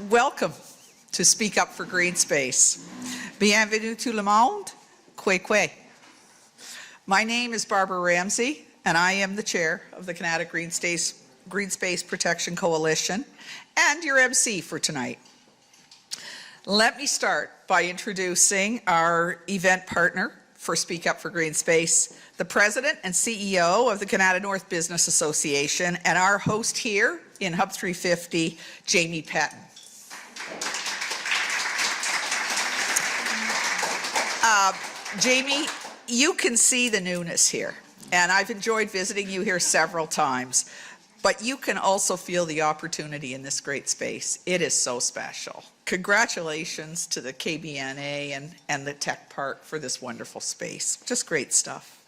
Welcome to Speak Up for Greenspace. Bienvenue tout le monde. Kwe. My name is Barbara Ramsay, and I am the chair of the Canada Greenspace Protection Coalition and your MC for tonight. Let me start by introducing our event partner for Speak Up for Greenspace, the President and CEO of the Canada North Business Association, and our host here in Hub 350, Jamie Patton. Jamie, you can see the newness here, and I've enjoyed visiting you here several times, but you can also feel the opportunity in this great space. It is so special. Congratulations to the KBNA and the Tech Park for this wonderful space. Just great stuff.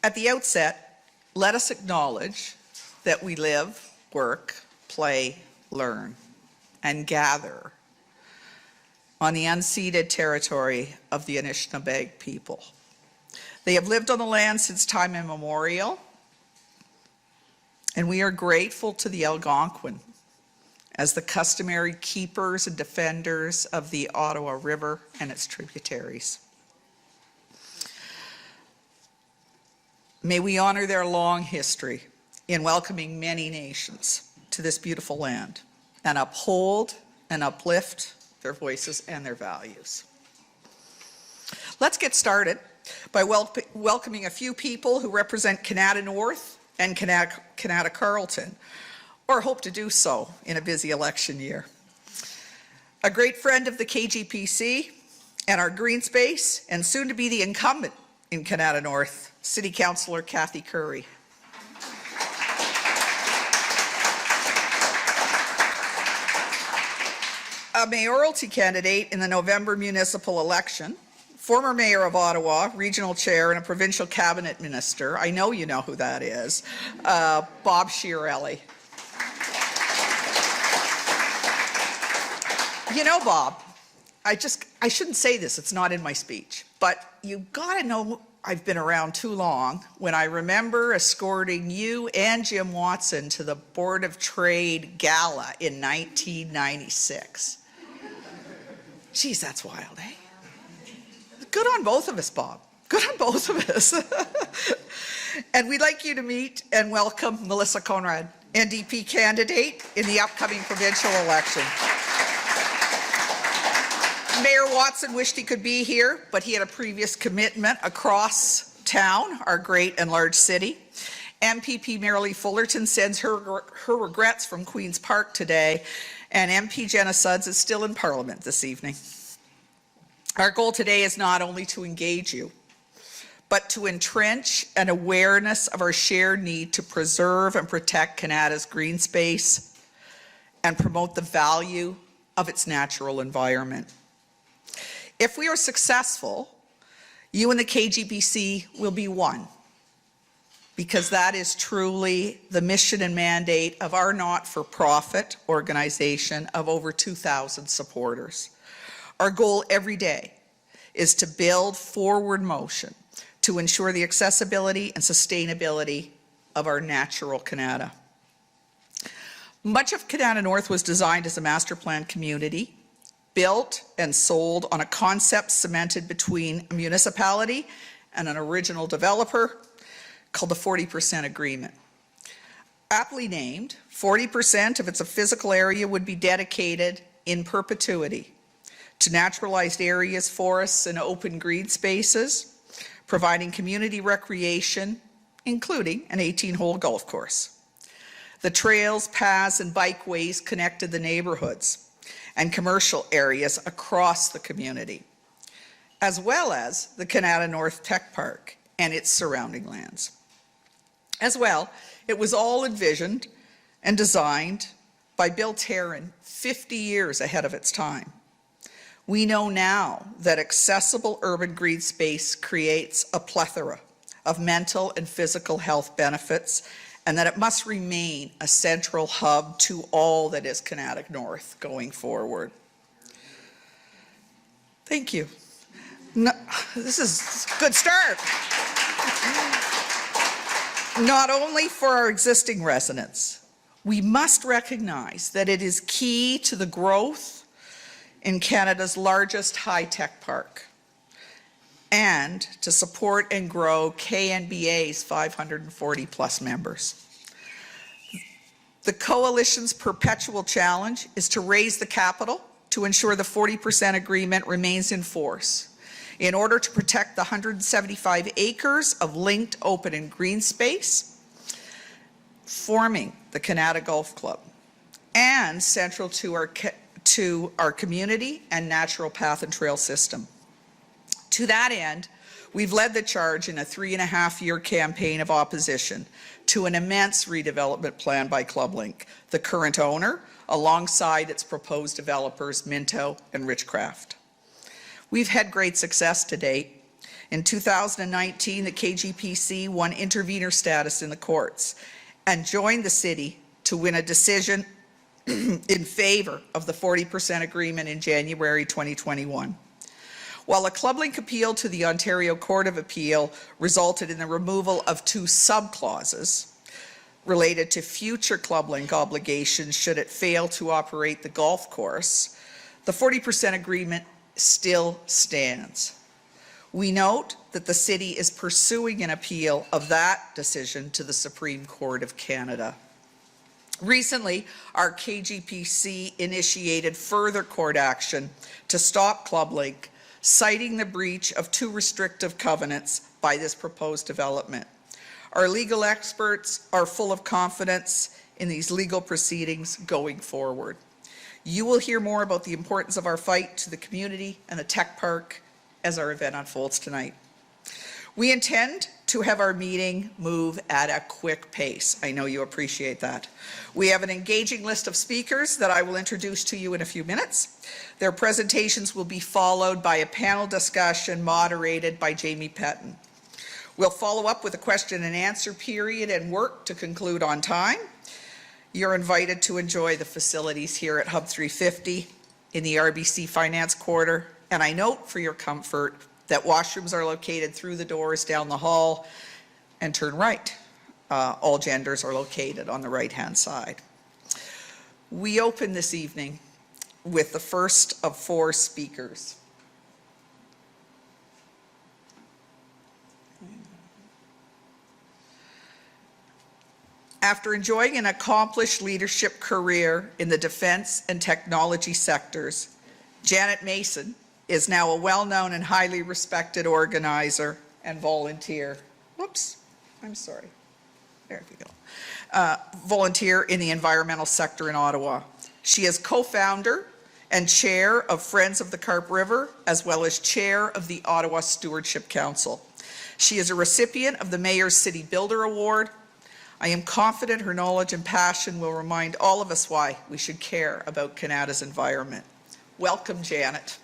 At the outset, let us acknowledge that we live, work, play, learn, and gather on the unceded territory of the Anishinaabe people. They have lived on the land since time immemorial, and we are grateful to the Algonquin as the customary keepers and defenders of the Ottawa River and its tributaries. May we honor their long history in welcoming many nations to this beautiful land and uphold and uplift their voices and their values. Let's get started by welcoming a few people who represent Canada North and Canada Carleton, or hope to do so in a busy election year. A great friend of the KGPC and our Greenspace, and soon to be the incumbent in Canada North, City Councillor Cathy Curry. A mayoralty candidate in the November municipal election, former mayor of Ottawa, regional chair, and a provincial cabinet minister. I know you know who that is. Bob Chiarelli. You know, Bob, I shouldn't say this, it's not in my speech, but you gotta know I've been around too long when I remember escorting you and Jim Watson to the Board of Trade Gala in 1996. Geez, that's wild, eh? Good on both of us, Bob. Good on both of us. And we'd like you to meet and welcome Melissa Conrad, NDP candidate in the upcoming provincial election. Mayor Watson wished he could be here, but he had a previous commitment across town, our great and large city. MPP Marilee Fullerton sends her regrets from Queen's Park today, and MP Jenna Sudds is still in Parliament this evening. Our goal today is not only to engage you, but to entrench an awareness of our shared need to preserve and protect Canada's green space and promote the value of its natural environment. If we are successful, you and the KGBC will be one, because that is truly the mission and mandate of our not-for-profit organization of over 2,000 supporters. Our goal every day is to build forward motion to ensure the accessibility and sustainability of our natural Canada. Much of Canada North was designed as a master plan community, built and sold on a concept cemented between a municipality and an original developer called the 40% agreement. Aptly named, 40% of its physical area would be dedicated in perpetuity to naturalized areas, forests, and open green spaces, providing community recreation, including an 18-hole golf course. The trails, paths, and bikeways connected the neighborhoods and commercial areas across the community, as well as the Canada North Tech Park and its surrounding lands. As well, it was all envisioned and designed by Bill Tarrant 50 years ahead of its time. We know now that accessible urban green space creates a plethora of mental and physical health benefits, and that it must remain a central hub to all that is Canada North going forward. Thank you. No, this is a good start. Not only for our existing residents, We must recognize that it is key to the growth in Canada's largest high-tech park and to support and grow KNBA's 540-plus members. The Coalition's perpetual challenge is to raise the capital to ensure the 40% agreement remains in force in order to protect the 175 acres of linked, open and green space forming the Canada Golf Club and central to our community and natural path and trail system. To that end, we've led the charge in a 3.5-year campaign of opposition to an immense redevelopment plan by ClubLink, the current owner, alongside its proposed developers, Minto and Richcraft. We've had great success to date. In 2019, the KGPC won intervenor status in the courts and joined the city to win a decision in favor of the 40% agreement in January 2021. While a ClubLink appeal to the Ontario Court of Appeal resulted in the removal of 2 subclauses related to future ClubLink obligations should it fail to operate the golf course, the 40% agreement still stands. We note that the city is pursuing an appeal of that decision to the Supreme Court of Canada. Recently, our KGPC initiated further court action to stop ClubLink, citing the breach of 2 restrictive covenants by this proposed development. Our legal experts are full of confidence in these legal proceedings going forward. You will hear more about the importance of our fight to the community and the tech park as our event unfolds tonight. We intend to have our meeting move at a quick pace. I know you appreciate that. We have an engaging list of speakers that I will introduce to you in a few minutes. Their presentations will be followed by a panel discussion moderated by Jamie Petton. We'll follow up with a question and answer period and work to conclude on time. You're invited to enjoy the facilities here at Hub 350 in the RBC Finance Quarter, and I note for your comfort that washrooms are located through the doors down the hall and turn right. All genders are located on the right-hand side. We open this evening with the first of 4 speakers. After enjoying an accomplished leadership career in the defense and technology sectors, Janet Mason is now a well-known and highly respected organizer and volunteer. Whoops, I'm sorry. There we go. Volunteer in the environmental sector in Ottawa. She is co-founder and chair of Friends of the Carp River, as well as chair of the Ottawa Stewardship Council. She is a recipient of the Mayor's City Builder Award. I am confident her knowledge and passion will remind all of us why we should care about Canada's environment. Welcome, Janet.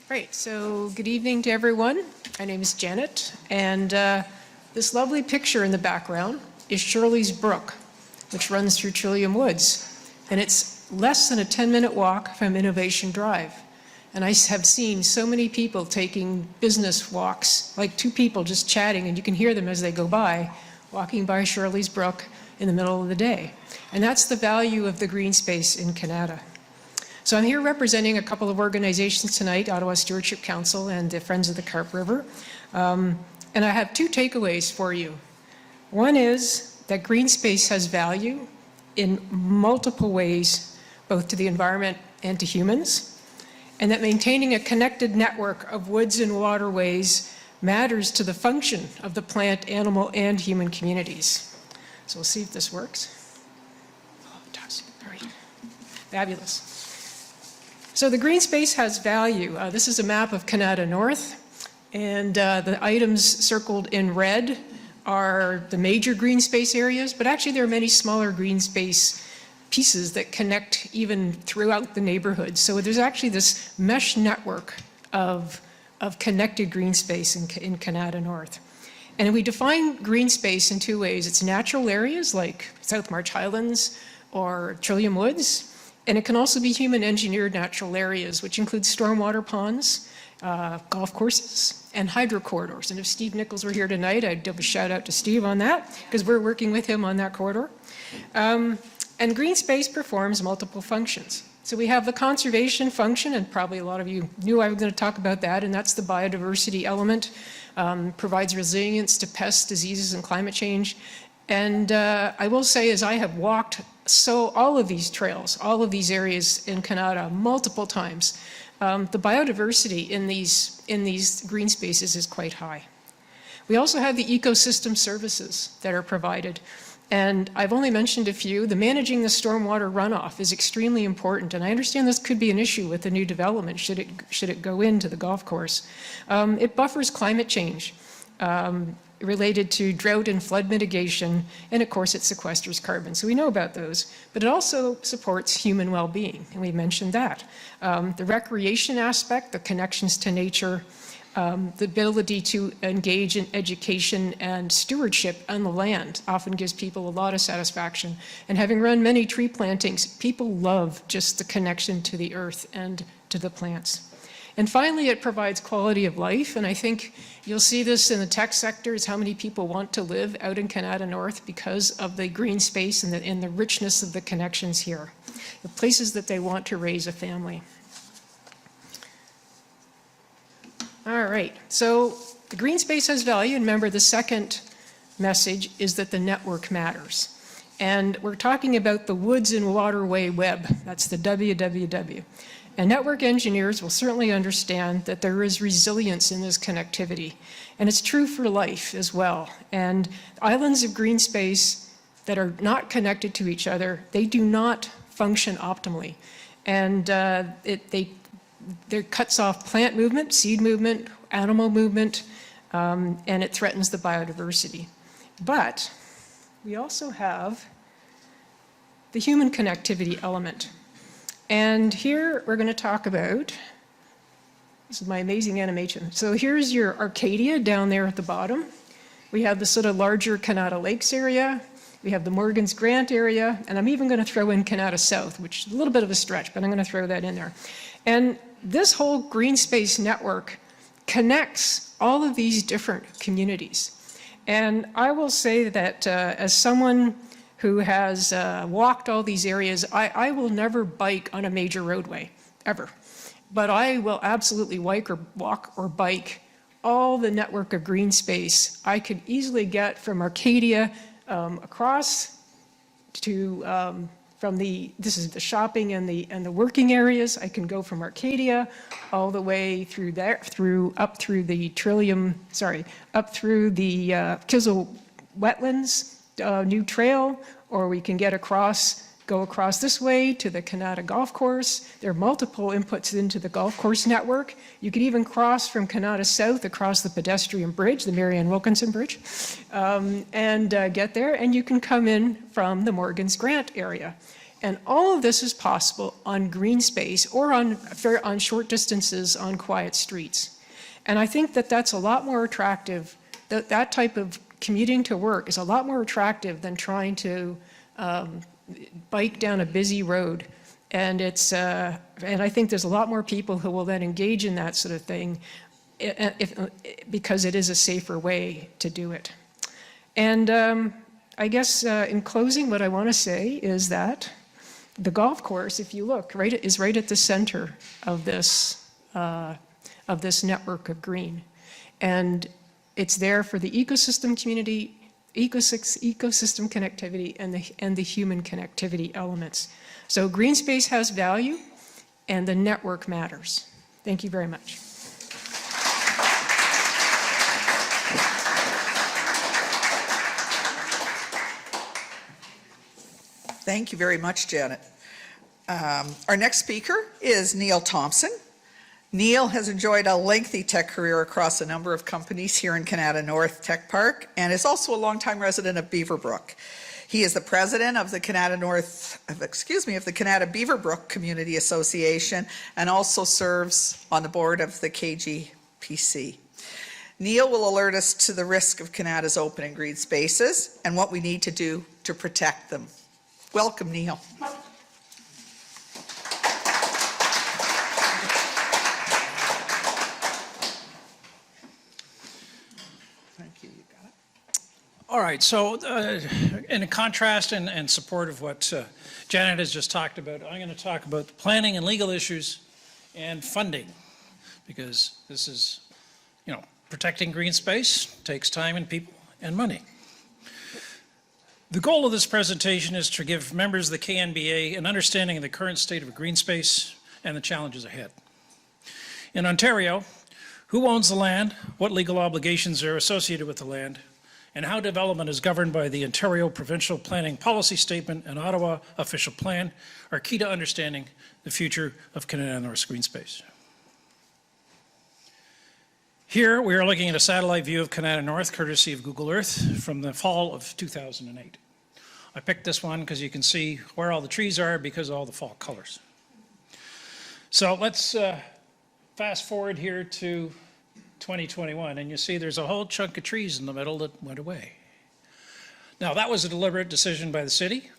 Great, so good evening to everyone. My name is Janet, and this lovely picture in the background is Shirley's Brook, which runs through Trillium Woods. And it's less than a 10-minute walk from Innovation Drive. And I have seen so many people taking business walks, like 2 people just chatting, and you can hear them as they go by, walking by Shirley's Brook in the middle of the day. And that's the value of the green space in Canada. So I'm here representing a couple of organizations tonight, Ottawa Stewardship Council and the Friends of the Carp River. And I have 2 takeaways for you. One is that green space has value in multiple ways, both to the environment and to humans, and that maintaining a connected network of woods and waterways matters to the function of the plant, animal, and human communities. So we'll see if this works. Oh, fantastic. All right. Fabulous. So the green space has value. This is a map of Canada North, and the items circled in red are the major green space areas, but actually there are many smaller green space pieces that connect even throughout the neighborhood. So there's actually this mesh network of connected green space in Canada North. And we define green space in 2 ways. It's natural areas like South March Highlands or Trillium Woods, And it can also be human-engineered natural areas, which include stormwater ponds, golf courses, and hydro corridors. And if Steve Nichols were here tonight, I'd give a shout out to Steve on that, because we're working with him on that corridor. And Greenspace performs multiple functions. So we have the conservation function, and probably a lot of you knew I was going to talk about that, and that's the biodiversity element, provides resilience to pests, diseases, and climate change. And I will say, as I have walked all of these trails, all of these areas in Canada multiple times, the biodiversity in these green spaces is quite high. We also have the ecosystem services that are provided. And I've only mentioned a few. The managing the stormwater runoff is extremely important. And I understand this could be an issue with the new development should it go into the golf course. It buffers climate change related to drought and flood mitigation. And of course, it sequesters carbon. So we know about those. But it also supports human well-being. And we mentioned that. The recreation aspect, the connections to nature, the ability to engage in education and stewardship on the land often gives people a lot of satisfaction. And having run many tree plantings, people love just the connection to the earth and to the plants. And finally, it provides quality of life. And I think you'll see this in the tech sector, is how many people want to live out in Canada North because of the green space and the richness of the connections here, the places that they want to raise a family. All right, so the green space has value, and remember the second message is that the network matters. And we're talking about the Woods and Waterway Web, that's the WWW. And network engineers will certainly understand that there is resilience in this connectivity. And it's true for life as well. And islands of green space that are not connected to each other, they do not function optimally. And it cuts off plant movement, seed movement, animal movement, and it threatens the biodiversity. But we also have the human connectivity element. And here we're going to talk about, this is my amazing animation. So here's your Arcadia down there at the bottom. We have the sort of larger Canada Lakes area. We have the Morgan's Grant area, and I'm even going to throw in Canada South, which is a little bit of a stretch, but I'm going to throw that in there. And this whole green space network connects all of these different communities. And I will say that as someone who has walked all these areas, I will never bike on a major roadway, ever. But I will absolutely walk or bike all the network of green space. I could easily get from Arcadia across to this is the shopping and the working areas. I can go from Arcadia all the way through there, up through the Kizil wetlands, new trail, or we can go across this way to the Canada Golf Course. There are multiple inputs into the golf course network. You could even cross from Canada South across the pedestrian bridge, the Marianne Wilkinson Bridge, and get there. And you can come in from the Morgan's Grant area. And all of this is possible on green space or on short distances on quiet streets. And I think that that's a lot more attractive. That type of commuting to work is a lot more attractive than trying to bike down a busy road. And I think there's a lot more people who will then engage in that sort of thing because it is a safer way to do it. And I guess in closing, what I want to say is that the golf course, if you look, is right at the center of this network of green. And it's there for the ecosystem community, ecosystem connectivity, and the human connectivity elements. So green space has value, and the network matters. Thank you very much. Thank you very much, Janet. Our next speaker is Neil Thomson. Neil has enjoyed a lengthy tech career across a number of companies here in Canada North Tech Park and is also a longtime resident of Beaverbrook. He is the president of the Canada Beaverbrook Community Association and also serves on the board of the KGPC. Neil will alert us to the risk of Canada's open and green spaces and what we need to do to protect them. Welcome, Neil. All right, so in contrast and support of what Janet has just talked about, I'm going to talk about the planning and legal issues and funding, because this is, protecting green space takes time and people and money. The goal of this presentation is to give members of the KNBA an understanding of the current state of green space and the challenges ahead. In Ontario, who owns the land, what legal obligations are associated with the land, and how development is governed by the Ontario Provincial Planning Policy Statement and Ottawa Official Plan are key to understanding the future of Canada North's green space. Here we are looking at a satellite view of Canada North, courtesy of Google Earth, from the fall of 2008. I picked this one because you can see where all the trees are because of all the fall colors. So let's fast forward here to 2021, and you see there's a whole chunk of trees in the middle that went away. Now, that was a deliberate decision by the city,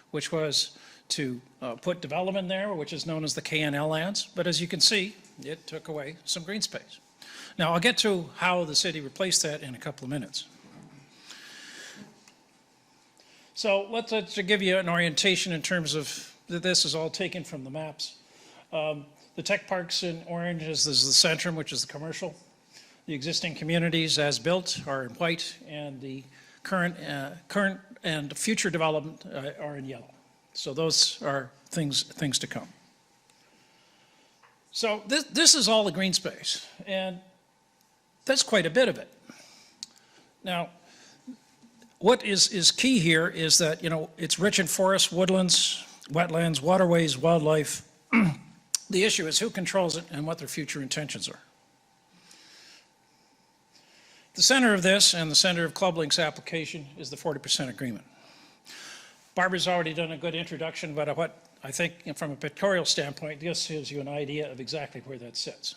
which was to put development there, which is known as the KNL lands, but as you can see, it took away some green space. Now, I'll get to how the city replaced that in a couple of minutes. So let's give you an orientation in terms of this is all taken from the maps. The tech parks in orange is the Centrum, which is the commercial. The existing communities as built are in white, and the current and future development are in yellow. So those are things to come. So this is all the green space, and that's quite a bit of it. Now, what is key here is that, it's rich in forests, woodlands, wetlands, waterways, wildlife. The issue is who controls it and what their future intentions are. The center of this and the center of ClubLink's application is the 40% agreement. Barbara's already done a good introduction, but what I think from a pictorial standpoint, this gives you an idea of exactly where that sits.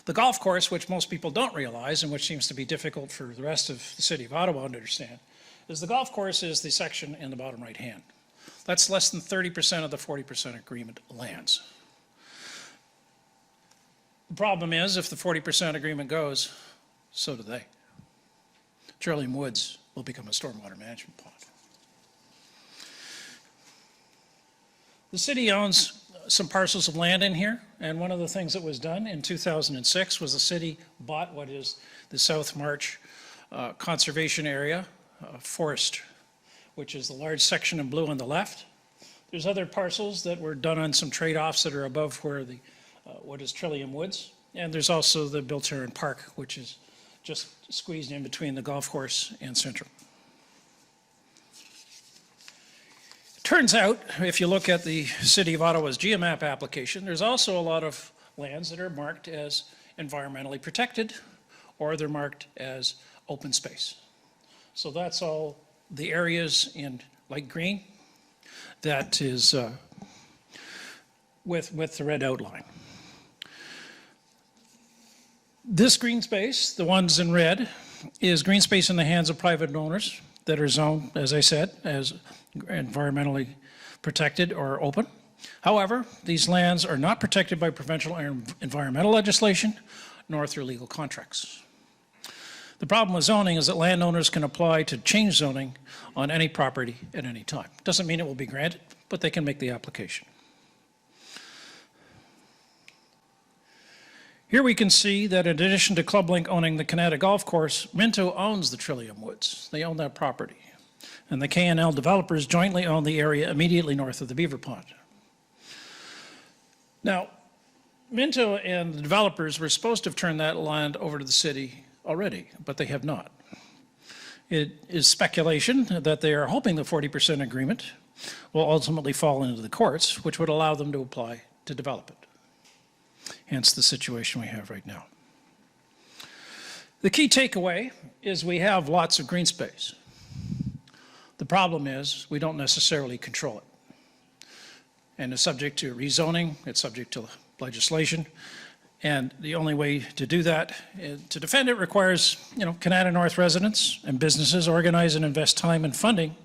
The golf course, which most people don't realize and which seems to be difficult for the rest of the city of Ottawa to understand, is the golf course is the section in the bottom right hand. That's less than 30% of the 40% agreement lands. The problem is if the 40% agreement goes, so do they. Trillium Woods will become a stormwater management pond. The city owns some parcels of land in here, and one of the things that was done in 2006 was the city bought what is the South March Conservation Area Forest, which is the large section in blue on the left. There's other parcels that were done on some trade-offs that are above where the what is Trillium Woods, and there's also the Bilterin Park, which is just squeezed in between the golf course and Centrum. It turns out, if you look at the City of Ottawa's GeoMap application, there's also a lot of lands that are marked as environmentally protected, or they're marked as open space. So that's all the areas in light green that is with the red outline. This green space, the ones in red, is green space in the hands of private owners that are zoned, as I said, as environmentally protected or open. However, these lands are not protected by provincial environmental legislation, nor through legal contracts. The problem with zoning is that landowners can apply to change zoning on any property at any time. Doesn't mean it will be granted, but they can make the application. Here we can see that in addition to ClubLink owning the Canada Golf Course, Minto owns the Trillium Woods. They own that property. And the KNL developers jointly own the area immediately north of the Beaver Pond. Now, Minto and the developers were supposed to have turned that land over to the city already, but they have not. It is speculation that they are hoping the 40% agreement will ultimately fall into the courts, which would allow them to apply to develop it. Hence the situation we have right now. The key takeaway is we have lots of green space. The problem is we don't necessarily control it. And it's subject to rezoning, it's subject to legislation, and the only way to do that, to defend it, requires, Canada North residents and businesses organize and invest time and funding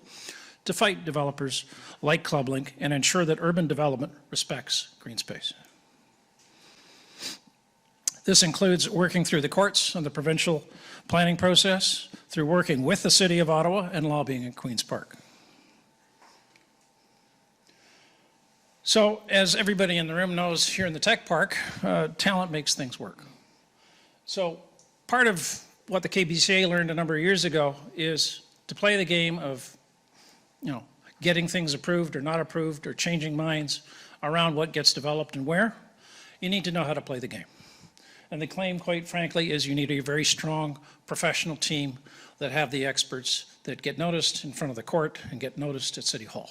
to fight developers like ClubLink and ensure that urban development respects green space. This includes working through the courts and the provincial planning process, through working with the City of Ottawa and lobbying at Queen's Park. So, as everybody in the room knows, here in the Tech Park, talent makes things work. So, part of what the KBCA learned a number of years ago is to play the game of, getting things approved or not approved or changing minds around what gets developed and where. You need to know how to play the game. And the claim, quite frankly, is you need a very strong professional team that have the experts that get noticed in front of the court and get noticed at City Hall.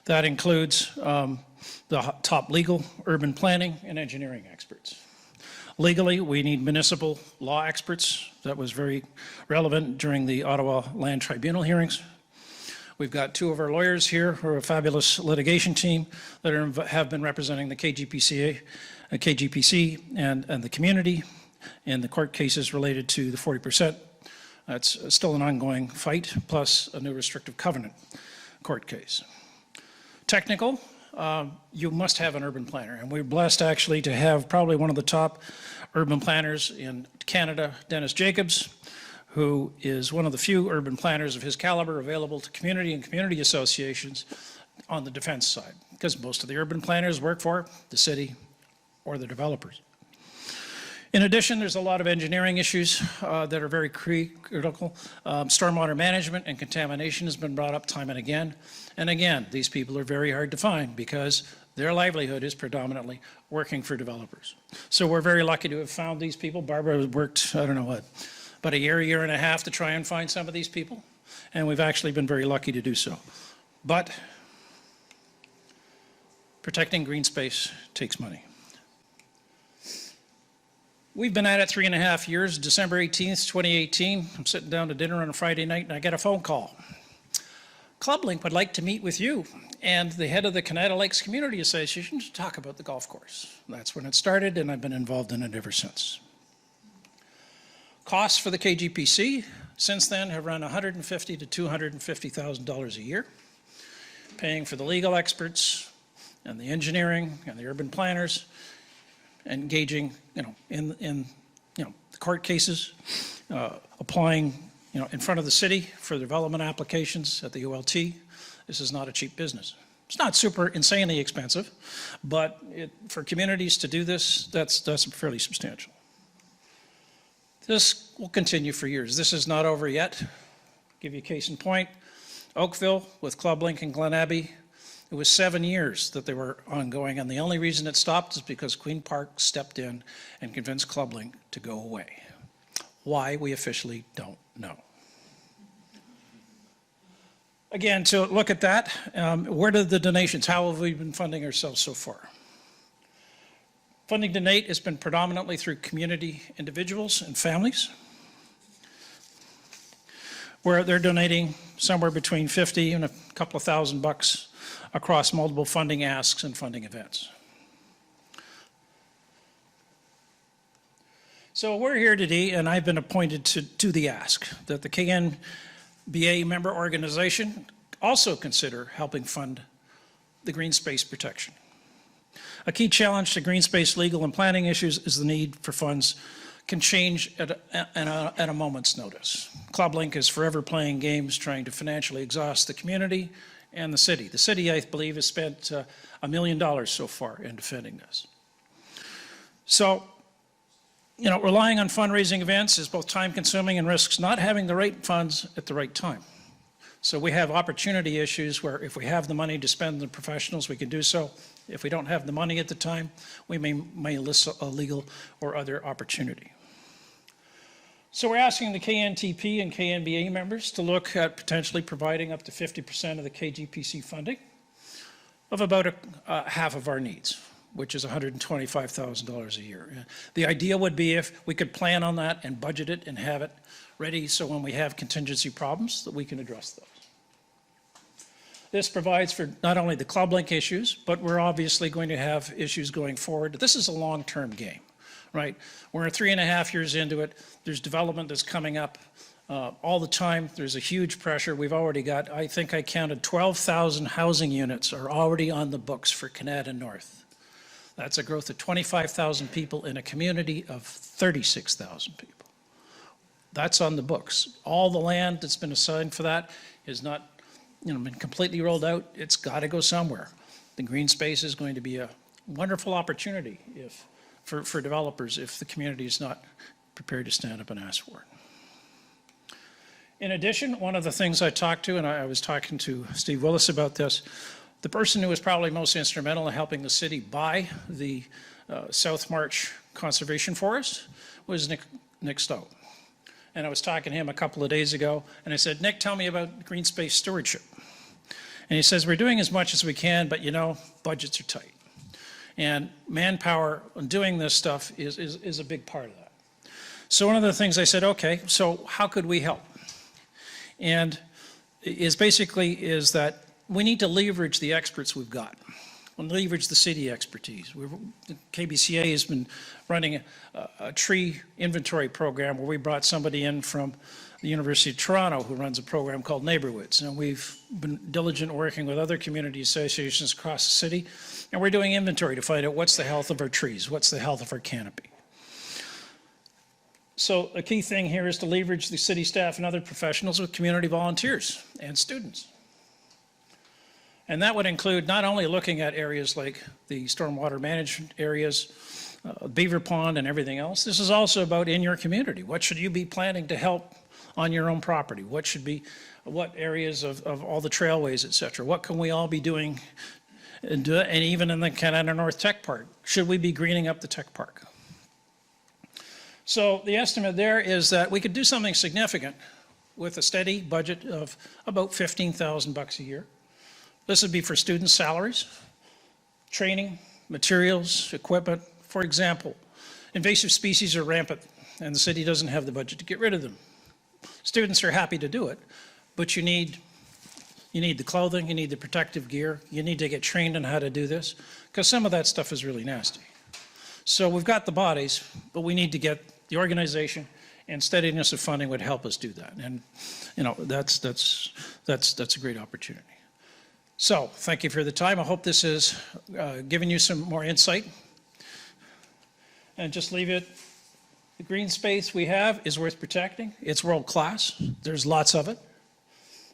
That includes the top legal, urban planning, and engineering experts. Legally, we need municipal law experts. That was very relevant during the Ottawa Land Tribunal hearings. We've got two of our lawyers here who are a fabulous litigation team that have been representing the KGPC and the community in the court cases related to the 40%. That's still an ongoing fight, plus a new restrictive covenant court case. Technical, you must have an urban planner, and we're blessed actually to have probably one of the top urban planners in Canada, Dennis Jacobs, who is one of the few urban planners of his caliber available to community and community associations on the defense side, because most of the urban planners work for the city or the developers. In addition, there's a lot of engineering issues that are very critical. Stormwater management and contamination has been brought up time and again. And again, these people are very hard to find because their livelihood is predominantly working for developers. So we're very lucky to have found these people. Barbara worked, I don't know what, about a year and a half to try and find some of these people. And we've actually been very lucky to do so. But protecting green space takes money. We've been at it 3.5 years. December 18th, 2018, I'm sitting down to dinner on a Friday night and I get a phone call. ClubLink would like to meet with you and the head of the Canada Lakes Community Association to talk about the golf course. That's when it started, and I've been involved in it ever since. Costs for the KGPC since then have run $150,000 to $250,000 a year, paying for the legal experts and the engineering and the urban planners, engaging, in the court cases, applying, in front of the city for development applications at the ULT. This is not a cheap business. It's not super insanely expensive, but for communities to do this, that's fairly substantial. This will continue for years. This is not over yet. Give you a case in point. Oakville with ClubLink and Glen Abbey. It was 7 years that they were ongoing, and the only reason it stopped is because Queen Park stepped in and convinced ClubLink to go away. Why, we officially don't know. Again, to look at that, where did the donations, how have we been funding ourselves so far? Funding to date has been predominantly through community individuals and families, where they're donating somewhere between $50 and a couple of $1,000 across multiple funding asks and funding events. So we're here today, and I've been appointed to the ask that the KNBA member organization also consider helping fund the green space protection. A key challenge to green space legal and planning issues is the need for funds can change at a moment's notice. ClubLink is forever playing games trying to financially exhaust the community and the city. The city, I believe, has spent $1 million so far in defending this. So, relying on fundraising events is both time-consuming and risks not having the right funds at the right time. So we have opportunity issues where if we have the money to spend on the professionals, we can do so. If we don't have the money at the time, we may list a legal or other opportunity. So we're asking the KNTP and KNBA members to look at potentially providing up to 50% of the KGPC funding of about half of our needs, which is $125,000 a year. The idea would be if we could plan on that and budget it and have it ready so when we have contingency problems that we can address those. This provides for not only the ClubLink issues, but we're obviously going to have issues going forward. This is a long-term game, right? We're 3.5 years into it. There's development that's coming up all the time. There's a huge pressure. We've already got, I think I counted 12,000 housing units are already on the books for Canada North. That's a growth of 25,000 people in a community of 36,000 people. That's on the books. All the land that's been assigned for that is not, been completely rolled out. It's got to go somewhere. The Greenspace is going to be a wonderful opportunity for developers if the community is not prepared to stand up and ask for it. In addition, one of the things I talked to, and I was talking to Steve Willis about this, the person who was probably most instrumental in helping the city buy the South March Conservation Forest was Nick Stowe. And I was talking to him a couple of days ago, and I said, Nick, tell me about Greenspace stewardship. And he says, we're doing as much as we can, but budgets are tight. And manpower on doing this stuff is a big part of that. So one of the things I said, okay, so how could we help? And is that we need to leverage the experts we've got. And leverage the city expertise. The KBCA has been running a tree inventory program where we brought somebody in from the University of Toronto who runs a program called Neighborhoods. And we've been diligent working with other community associations across the city. And we're doing inventory to find out what's the health of our trees, what's the health of our canopy. So a key thing here is to leverage the city staff and other professionals with community volunteers and students. And that would include not only looking at areas like the stormwater management areas, Beaver Pond and everything else. This is also about in your community. What should you be planning to help on your own property? What areas of all the trailways, et cetera? What can we all be doing? And even in the Canada North Tech Park, should we be greening up the tech park? So the estimate there is that we could do something significant with a steady budget of about $15,000 a year. This would be for student salaries, training, materials, equipment. For example, invasive species are rampant and the city doesn't have the budget to get rid of them. Students are happy to do it, but you need the clothing, you need the protective gear, you need to get trained on how to do this, because some of that stuff is really nasty. So we've got the bodies, but we need to get the organization, and steadiness of funding would help us do that. And that's a great opportunity. So thank you for the time. I hope this has given you some more insight. And just leave it, the green space we have is worth protecting. It's world class. There's lots of it.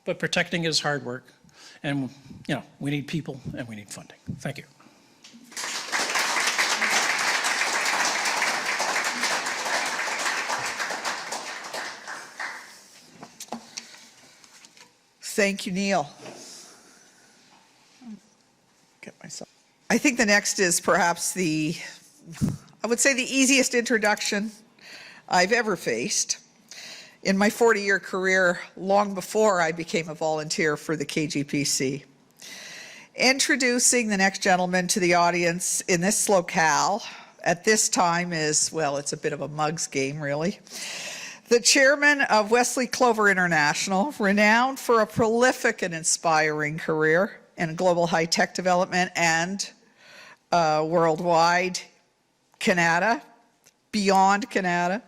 But protecting is hard work. And we need people and we need funding. Thank you. Thank you, Neil. I think the next is perhaps I would say the easiest introduction I've ever faced in my 40-year career, long before I became a volunteer for the KGPC. Introducing the next gentleman to the audience in this locale at this time is, well, it's a bit of a mug's game, really. The chairman of Wesley Clover International, renowned for a prolific and inspiring career in global high-tech development and worldwide, Canada, beyond Canada,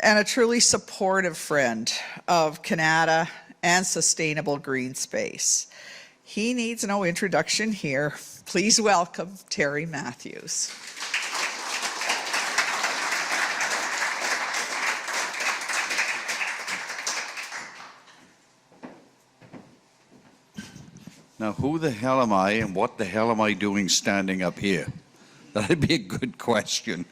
and a truly supportive friend of Canada and sustainable green space. He needs no introduction here. Please welcome Terry Matthews. Now, who the hell am I and what the hell am I doing standing up here? That'd be a good question.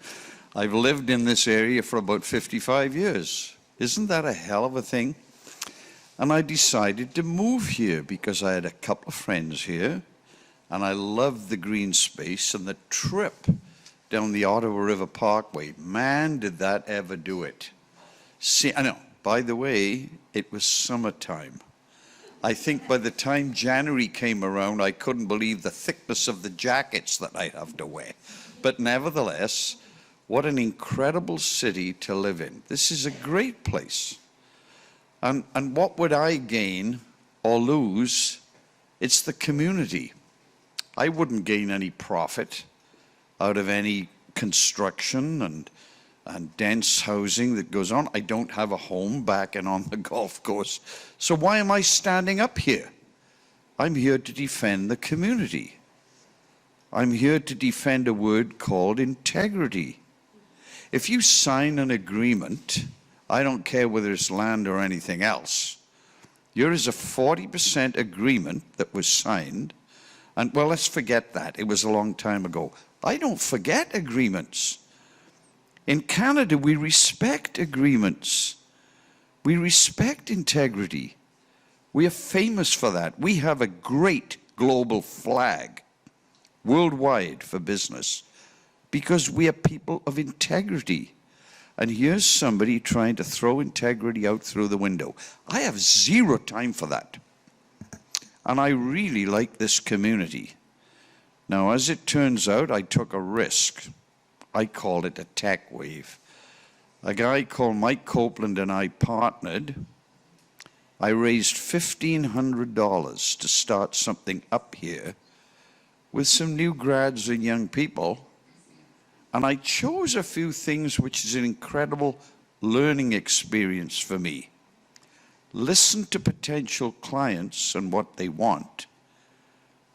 I've lived in this area for about 55 years. Isn't that a hell of a thing? And I decided to move here because I had a couple of friends here and I loved the green space and the trip down the Ottawa River Parkway. Man, did that ever do it. See, I know, by the way, it was summertime. I think by the time January came around, I couldn't believe the thickness of the jackets that I'd have to wear. But nevertheless, what an incredible city to live in. This is a great place. And what would I gain or lose? It's the community. I wouldn't gain any profit out of any construction and dense housing that goes on. I don't have a home back and on the golf course. So why am I standing up here? I'm here to defend the community. I'm here to defend a word called integrity. If you sign an agreement, I don't care whether it's land or anything else, here is a 40% agreement that was signed, and well, let's forget that. It was a long time ago. I don't forget agreements. In Canada, we respect agreements. We respect integrity. We are famous for that. We have a great global flag worldwide for business because we are people of integrity. And here's somebody trying to throw integrity out through the window. I have zero time for that. And I really like this community. Now, as it turns out, I took a risk. I called it a tech wave. A guy called Mike Copeland and I partnered. I raised $1,500 to start something up here with some new grads and young people. And I chose a few things which is an incredible learning experience for me. Listen to potential clients and what they want.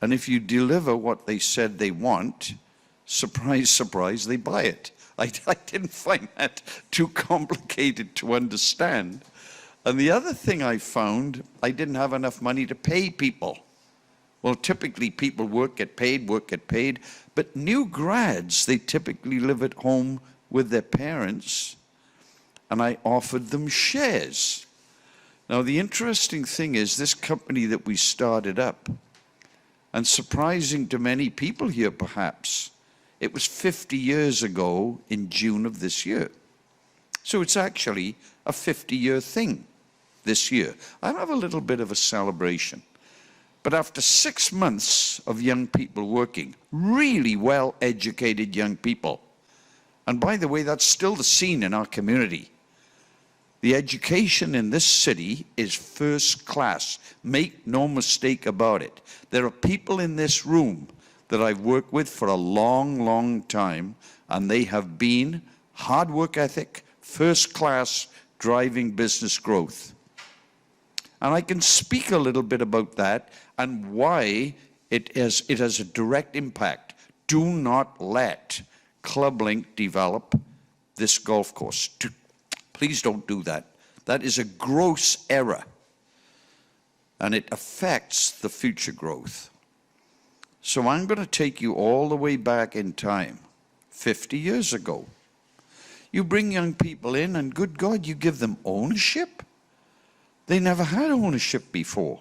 And if you deliver what they said they want, surprise, surprise, they buy it. I didn't find that too complicated to understand. And the other thing I found, I didn't have enough money to pay people. Well, typically people work, get paid, but new grads, they typically live at home with their parents, and I offered them shares. Now, the interesting thing is this company that we started up, and surprising to many people here perhaps, it was 50 years ago in June of this year. So it's actually a 50-year thing this year. I have a little bit of a celebration. But after 6 months of young people working, really well-educated young people, and by the way, that's still the scene in our community. The education in this city is first class. Make no mistake about it. There are people in this room that I've worked with for a long, long time, and they have been hard work ethic, first class, driving business growth. And I can speak a little bit about that and why it has a direct impact. Do not let ClubLink develop this golf course. Please don't do that. That is a gross error, and it affects the future growth. So I'm going to take you all the way back in time, 50 years ago. You bring young people in, and good God, you give them ownership? They never had ownership before.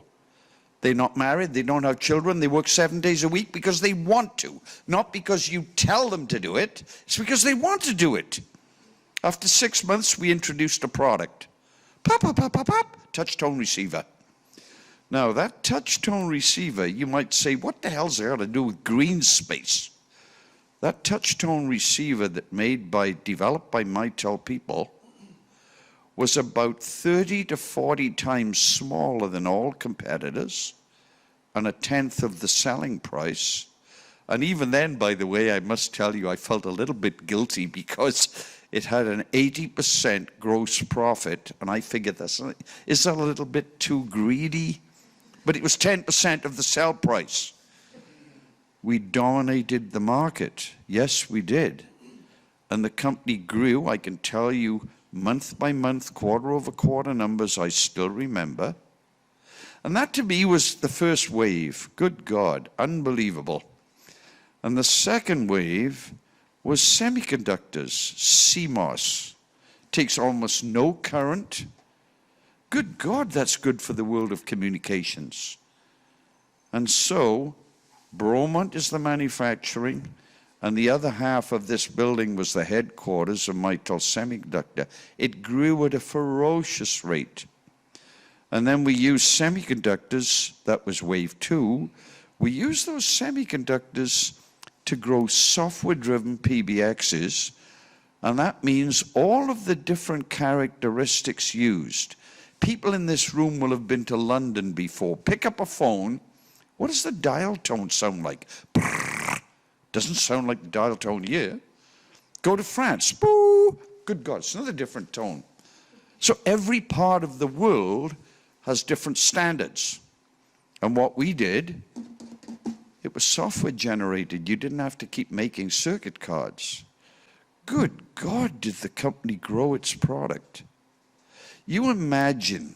They're not married, they don't have children, they work 7 days a week because they want to. Not because you tell them to do it, it's because they want to do it. After 6 months, we introduced a product. Pop, pop, pop, pop, pop, touch tone receiver. Now, that touch tone receiver, you might say, what the hell's that got to do with Greenspace? That touch tone receiver developed by Mitel people was about 30 to 40 times smaller than all competitors and 1/10 of the selling price. And even then, by the way, I must tell you, I felt a little bit guilty because it had an 80% gross profit, and I figured is that a little bit too greedy? But it was 10% of the sell price. We dominated the market. Yes, we did. And the company grew, I can tell you, month by month, quarter over quarter numbers I still remember. And that to me was the first wave. Good God, unbelievable. And the second wave was semiconductors, CMOS. Takes almost no current. Good God, that's good for the world of communications. And so, Bromont is the manufacturing, and the other half of this building was the headquarters of Mitel Semiconductor. It grew at a ferocious rate. And then we used semiconductors, that was wave 2. We used those semiconductors to grow software-driven PBXs, and that means all of the different characteristics used. People in this room will have been to London before. Pick up a phone. What does the dial tone sound like? Doesn't sound like the dial tone here. Go to France. Boo! Good God, it's another different tone. So every part of the world has different standards. And what we did It was software generated. You didn't have to keep making circuit cards. Good God, did the company grow its product. You imagine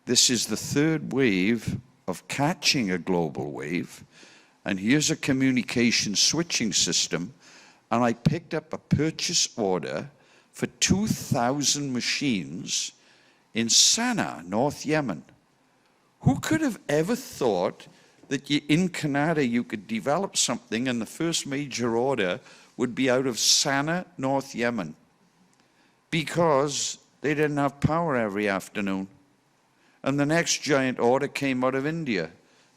this is the third wave of catching a global wave, and here's a communication switching system, and I picked up a purchase order for 2,000 machines in Sana'a, North Yemen. Who could have ever thought that in Canada you could develop something and the first major order would be out of Sana'a, North Yemen? Because they didn't have power every afternoon. And the next giant order came out of India.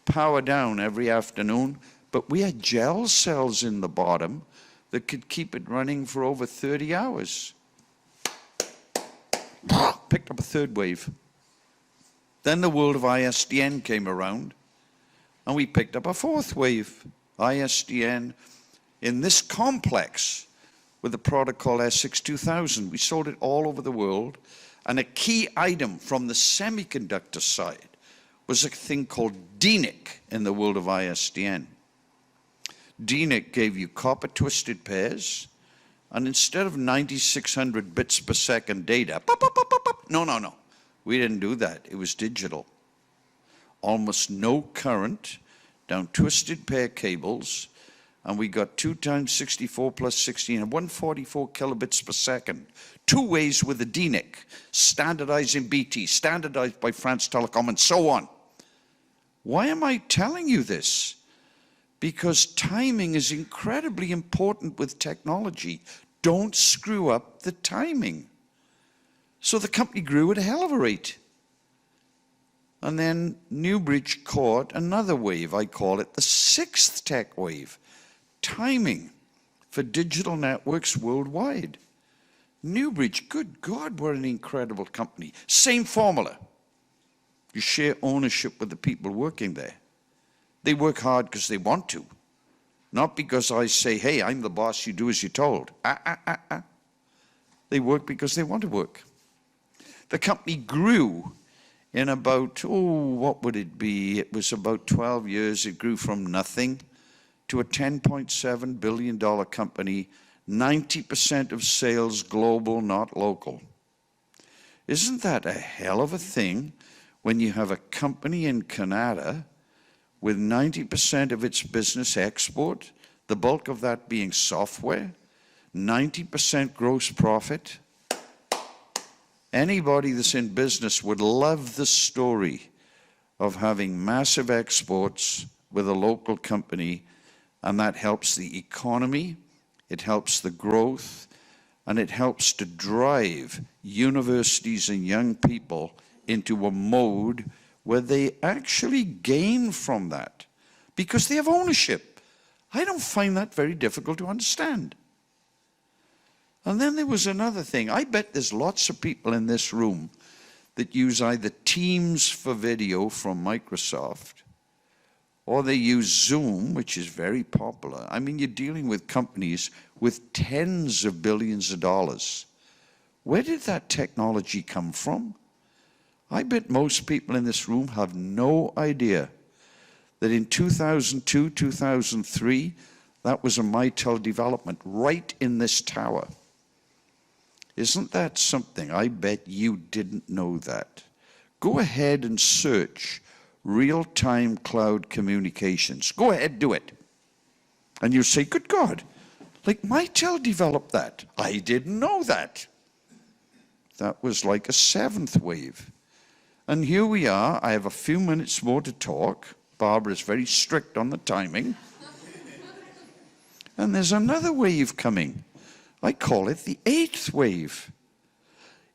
Power down every afternoon, but we had gel cells in the bottom that could keep it running for over 30 hours. Picked up a third wave. Then the world of ISDN came around, and we picked up a fourth wave. ISDN in this complex with a product called S6-2000. We sold it all over the world, and a key item from the semiconductor side was a thing called DNIC in the world of ISDN. DNIC gave you copper twisted pairs, and instead of 9,600 bits per second data, no, we didn't do that. It was digital. Almost no current down twisted pair cables, and we got 2 times 64 plus 16, 144 kilobits per second. 2 ways with the DNIC, standardized in BT, standardized by France Telecom, and so on. Why am I telling you this? Because timing is incredibly important with technology. Don't screw up the timing. So the company grew at a hell of a rate. And then Newbridge caught another wave. I call it the 6th tech wave. Timing for digital networks worldwide. Newbridge, good God, what an incredible company. Same formula. You share ownership with the people working there. They work hard because they want to, not because I say, hey, I'm the boss, you do as you're told. They work because they want to work. The company grew in about, what would it be? It was about 12 years. It grew from nothing to a $10.7 billion company, 90% of sales global, not local. Isn't that a hell of a thing when you have a company in Canada with 90% of its business export, the bulk of that being software, 90% gross profit? Anybody that's in business would love the story of having massive exports with a local company, and that helps the economy, it helps the growth, and it helps to drive universities and young people into a mode where they actually gain from that because they have ownership. I don't find that very difficult to understand. And then there was another thing. I bet there's lots of people in this room that use either Teams for video from Microsoft, or they use Zoom, which is very popular. I mean, you're dealing with companies with tens of billions of dollars. Where did that technology come from? I bet most people in this room have no idea that in 2002, 2003, that was a Mitel development right in this tower. Isn't that something? I bet you didn't know that. Go ahead and search real-time cloud communications. Go ahead, do it. And you'll say, good God, like Mitel developed that. I didn't know that. That was like a 7th wave. And here we are. I have a few minutes more to talk. Barbara is very strict on the timing. And there's another wave coming. I call it the 8th wave.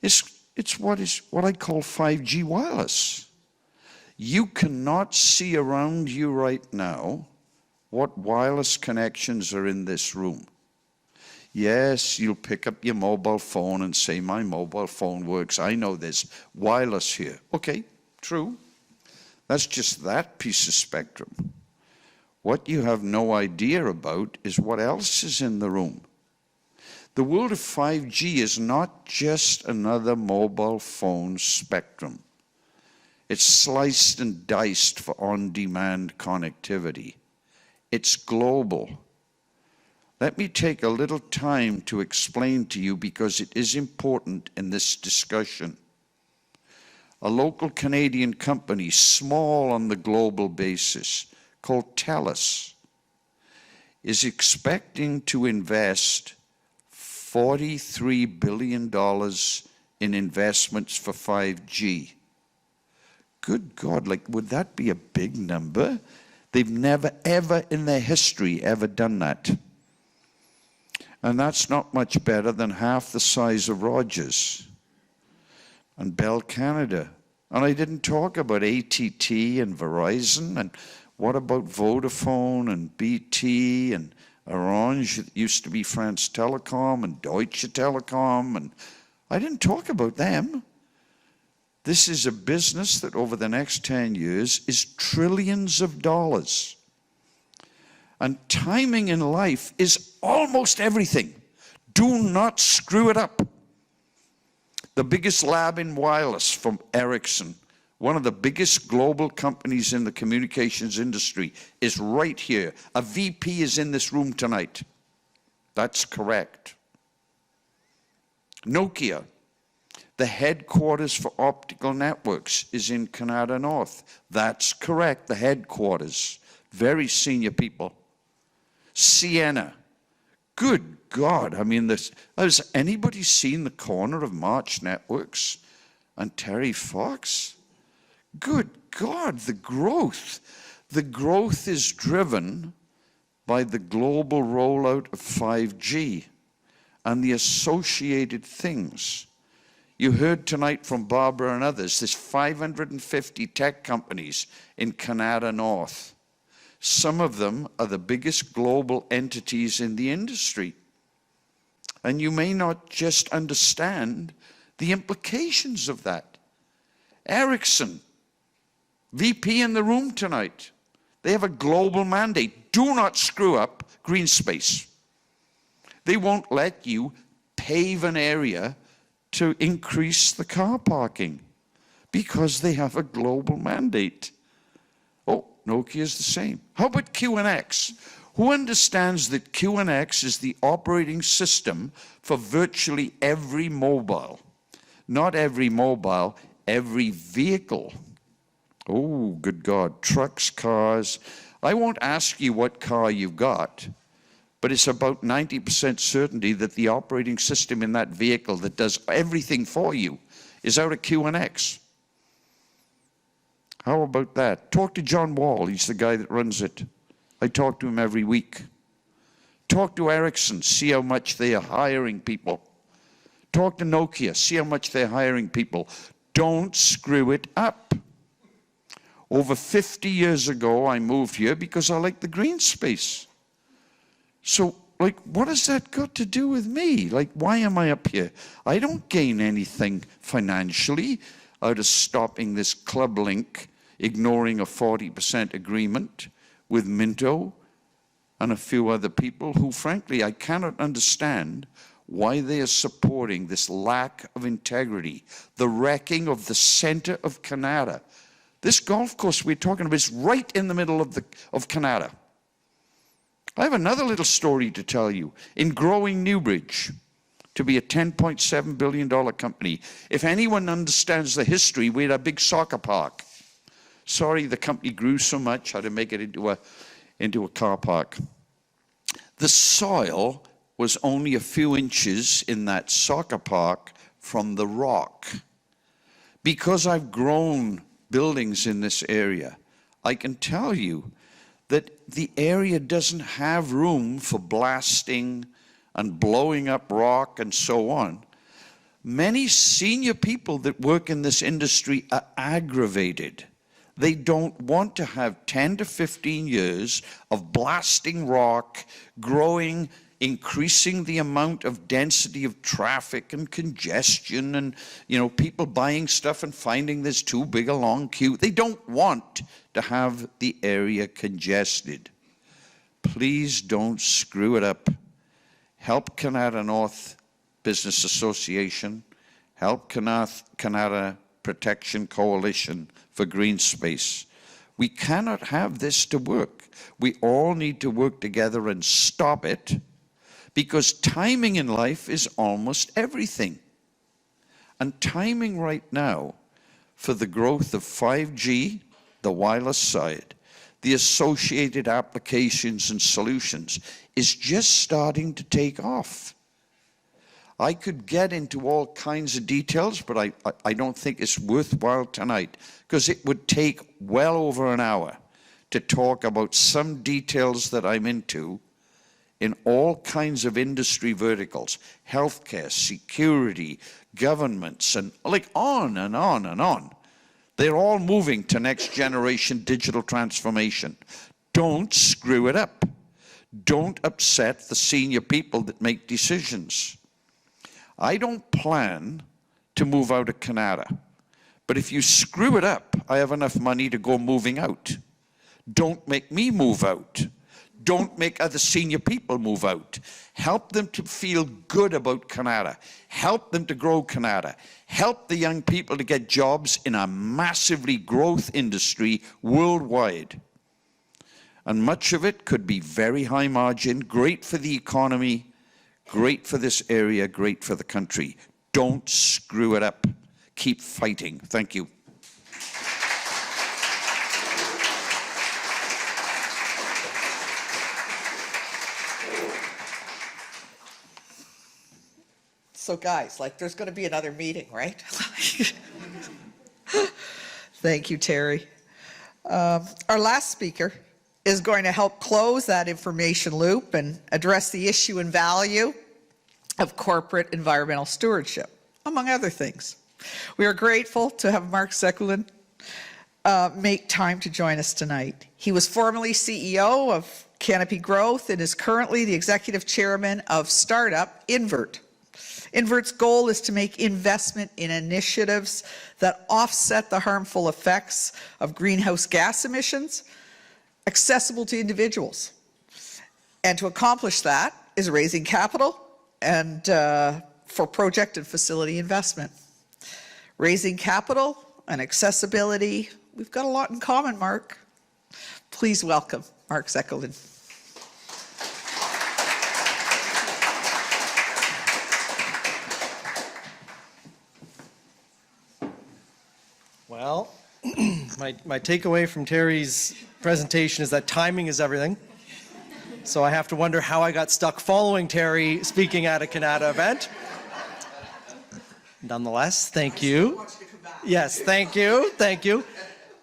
It's what I call 5G wireless. You cannot see around you right now what wireless connections are in this room. Yes, you'll pick up your mobile phone and say, my mobile phone works. I know there's wireless here. Okay, true. That's just that piece of spectrum. What you have no idea about is what else is in the room. The world of 5G is not just another mobile phone spectrum. It's sliced and diced for on-demand connectivity. It's global. Let me take a little time to explain to you because it is important in this discussion. A local Canadian company, small on the global basis, called TELUS, is expecting to invest $43 billion in investments for 5G. Good God, like, would that be a big number? They've never, ever in their history ever done that. And that's not much better than half the size of Rogers and Bell Canada. And I didn't talk about ATT and Verizon, and what about Vodafone and BT and Orange, that used to be France Telecom, and Deutsche Telekom, and I didn't talk about them. This is a business that over the next 10 years is trillions of dollars. And timing in life is almost everything. Do not screw it up. The biggest lab in wireless from Ericsson, one of the biggest global companies in the communications industry, is right here. A VP is in this room tonight. That's correct. Nokia, the headquarters for optical networks, is in Canada North. That's correct, the headquarters. Very senior people. Sienna. Good God, I mean, has anybody seen the corner of March Networks and Terry Fox? Good God, the growth. The growth is driven by the global rollout of 5G and the associated things. You heard tonight from Barbara and others, there's 550 tech companies in Canada North. Some of them are the biggest global entities in the industry. And you may not just understand the implications of that. Ericsson, VP in the room tonight. They have a global mandate. Do not screw up Greenspace. They won't let you pave an area to increase the car parking because they have a global mandate. Oh, Nokia is the same. How about QNX? Who understands that QNX is the operating system for virtually every mobile? Not every mobile, every vehicle. Oh, good God. Trucks, cars. I won't ask you what car you've got, but it's about 90% certainty that the operating system in that vehicle that does everything for you is out of QNX. How about that? Talk to John Wall. He's the guy that runs it. I talk to him every week. Talk to Ericsson. See how much they are hiring people. Talk to Nokia. See how much they're hiring people. Don't screw it up. Over 50 years ago, I moved here because I like the green space. So, like, what has that got to do with me? Like, why am I up here? I don't gain anything financially out of stopping this club link, ignoring a 40% agreement with Minto and a few other people who, frankly, I cannot understand why they are supporting this lack of integrity, the wrecking of the center of Canada. This golf course we're talking about is right in the middle of Canada. I have another little story to tell you. In growing Newbridge, to be a $10.7 billion company, if anyone understands the history, we had a big soccer park. Sorry, the company grew so much, had to make it into a car park. The soil was only a few inches in that soccer park from the rock. Because I've grown buildings in this area, I can tell you that the area doesn't have room for blasting and blowing up rock and so on. Many senior people that work in this industry are aggravated. They don't want to have 10 to 15 years of blasting rock, growing, increasing the amount of density of traffic and congestion and, you know, people buying stuff and finding there's too big a long queue. They don't want to have the area congested. Please don't screw it up. Help Canada North Business Association, help Canada Protection Coalition for Greenspace. We cannot have this to work. We all need to work together and stop it, because timing in life is almost everything. And timing right now for the growth of 5G, the wireless side, the associated applications and solutions, is just starting to take off. I could get into all kinds of details, but I don't think it's worthwhile tonight, because it would take well over an hour to talk about some details that I'm into in all kinds of industry verticals, healthcare, security, governments, and like on and on and on. They're all moving to next generation digital transformation. Don't screw it up. Don't upset the senior people that make decisions. I don't plan to move out of Canada, but if you screw it up, I have enough money to go moving out. Don't make me move out. Don't make other senior people move out. Help them to feel good about Canada. Help them to grow Canada. Help the young people to get jobs in a massively growth industry worldwide. And much of it could be very high margin, great for the economy, great for this area, great for the country. Don't screw it up. Keep fighting. Thank you. So guys, like, there's going to be another meeting, right? Thank you, Terry. Our last speaker is going to help close that information loop and address the issue and value of corporate environmental stewardship, among other things. We are grateful to have Mark Zekulin make time to join us tonight. He was formerly CEO of Canopy Growth and is currently the executive chairman of startup Invert. Invert's goal is to make investment in initiatives that offset the harmful effects of greenhouse gas emissions accessible to individuals. And to accomplish that is raising capital and for project and facility investment. Raising capital and accessibility, we've got a lot in common, Mark. Please welcome Mark Zekulin. Well, my takeaway from Terry's presentation is that timing is everything. So I have to wonder how I got stuck following Terry speaking at a Canada event. Nonetheless, thank you. Yes, thank you, thank you.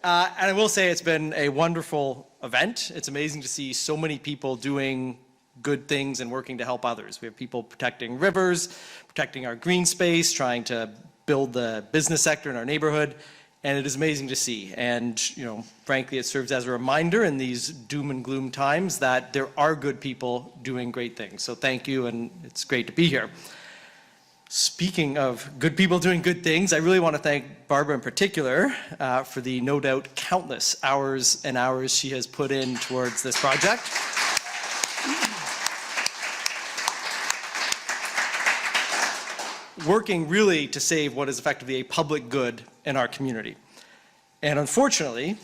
And I will say it's been a wonderful event. It's amazing to see so many people doing good things and working to help others. We have people protecting rivers, protecting our green space, trying to build the business sector in our neighborhood. And it is amazing to see. And, you know, frankly, it serves as a reminder in these doom and gloom times that there are good people doing great things. So thank you, and it's great to be here. Speaking of good people doing good things, I really want to thank Barbara in particular for the no doubt countless hours and hours she has put in towards this project. Working really to save what is effectively a public good in our community. And unfortunately,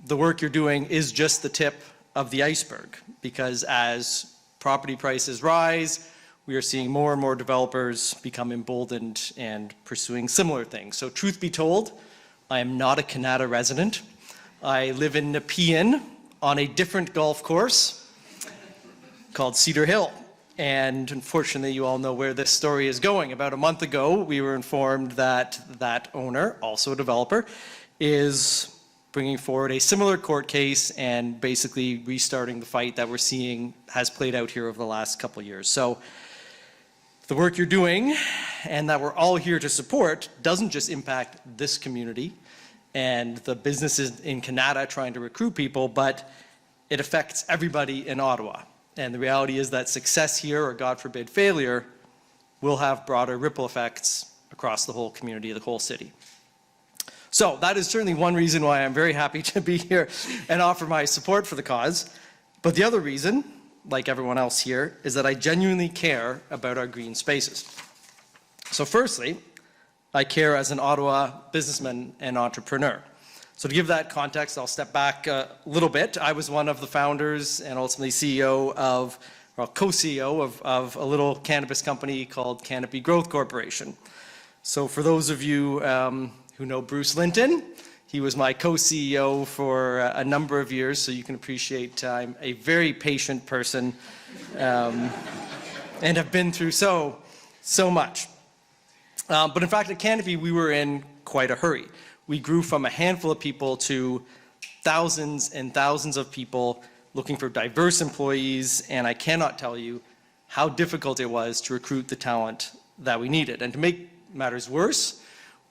the work you're doing is just the tip of the iceberg, because as property prices rise, we are seeing more and more developers become emboldened and pursuing similar things. So truth be told, I am not a Canada resident. I live in Nepean on a different golf course called Cedar Hill. And unfortunately, you all know where this story is going. About a month ago, we were informed that that owner, also a developer, is bringing forward a similar court case and basically restarting the fight that we're seeing has played out here over the last couple of years. So the work you're doing and that we're all here to support doesn't just impact this community and the businesses in Canada trying to recruit people, but it affects everybody in Ottawa. And the reality is that success here, or God forbid failure, will have broader ripple effects across the whole community, the whole city. So that is certainly one reason why I'm very happy to be here and offer my support for the cause. But the other reason, like everyone else here, is that I genuinely care about our green spaces. So firstly, I care as an Ottawa businessman and entrepreneur. So to give that context, I'll step back a little bit. I was one of the founders and ultimately CEO of, or co-CEO of a little cannabis company called Canopy Growth Corporation. So for those of you who know Bruce Linton, he was my co-CEO for a number of years, so you can appreciate I'm a very patient person and have been through so much. But in fact, at Canopy, we were in quite a hurry. We grew from a handful of people to thousands and thousands of people looking for diverse employees, and I cannot tell you how difficult it was to recruit the talent that we needed. And to make matters worse,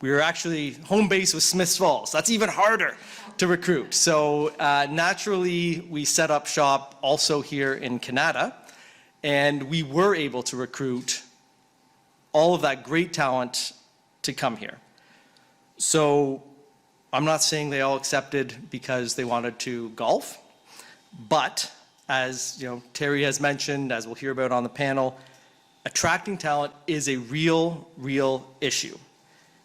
we were actually home base with Smiths Falls. That's even harder to recruit. So naturally, we set up shop also here in Canada, and we were able to recruit all of that great talent to come here. So I'm not saying they all accepted because they wanted to golf, but as Terry has mentioned, as we'll hear about on the panel, attracting talent is a real issue.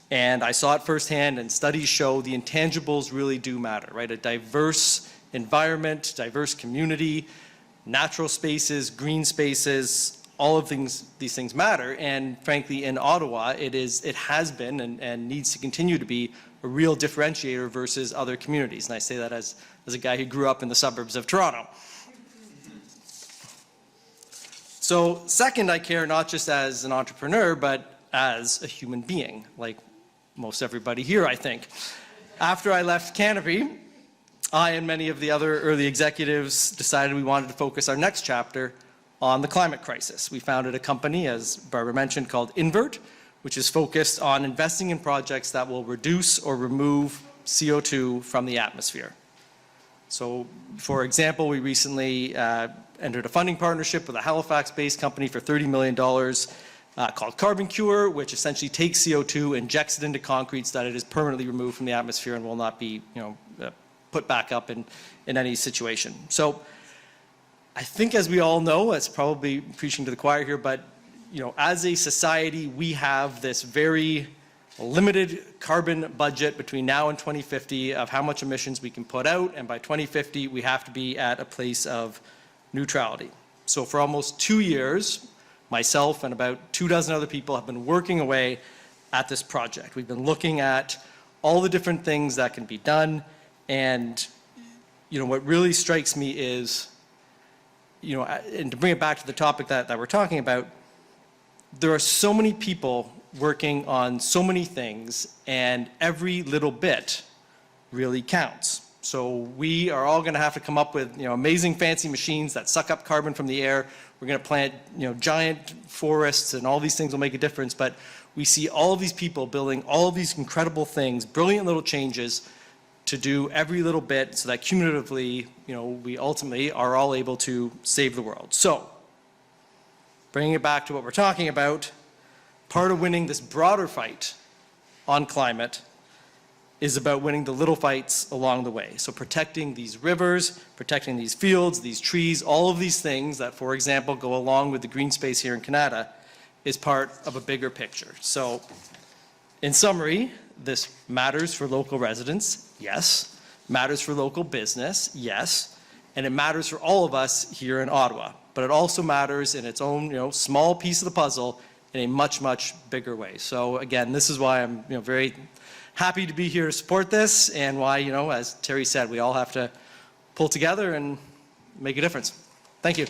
And I saw it firsthand, and studies show the intangibles really do matter, right? A diverse environment, diverse community, natural spaces, green spaces, all of these things matter. And frankly, in Ottawa, it has been and needs to continue to be a real differentiator versus other communities. And I say that as a guy who grew up in the suburbs of Toronto. So second, I care not just as an entrepreneur, but as a human being, like most everybody here, I think. After I left Canopy, I and many of the other early executives decided we wanted to focus our next chapter on the climate crisis. We founded a company, as Barbara mentioned, called Invert, which is focused on investing in projects that will reduce or remove CO2 from the atmosphere. So, for example, we recently entered a funding partnership with a Halifax-based company for $30 million called Carbon Cure, which essentially takes CO2, injects it into concrete so that it is permanently removed from the atmosphere and will not be put back up in any situation. So I think, as we all know, it's probably preaching to the choir here, but as a society, we have this very limited carbon budget between now and 2050 of how much emissions we can put out, and by 2050, we have to be at a place of neutrality. So for almost 2 years, myself and about 24 other people have been working away at this project. We've been looking at all the different things that can be done, and what really strikes me is, and to bring it back to the topic that we're talking about, there are so many people working on so many things, and every little bit really counts. So we are all going to have to come up with amazing fancy machines that suck up carbon from the air. We're going to plant giant forests, and all these things will make a difference. But we see all of these people building all of these incredible things, brilliant little changes to do every little bit, so that cumulatively, we ultimately are all able to save the world. So, bringing it back to what we're talking about, part of winning this broader fight on climate is about winning the little fights along the way. So protecting these rivers, protecting these fields, these trees, all of these things that, for example, go along with the green space here in Canada is part of a bigger picture. So in summary, this matters for local residents, yes. Matters for local business, yes. And it matters for all of us here in Ottawa. But it also matters in its own, small piece of the puzzle in a much, much bigger way. So again, this is why I'm, very happy to be here to support this, and why, as Terry said, we all have to pull together and make a difference. Thank you.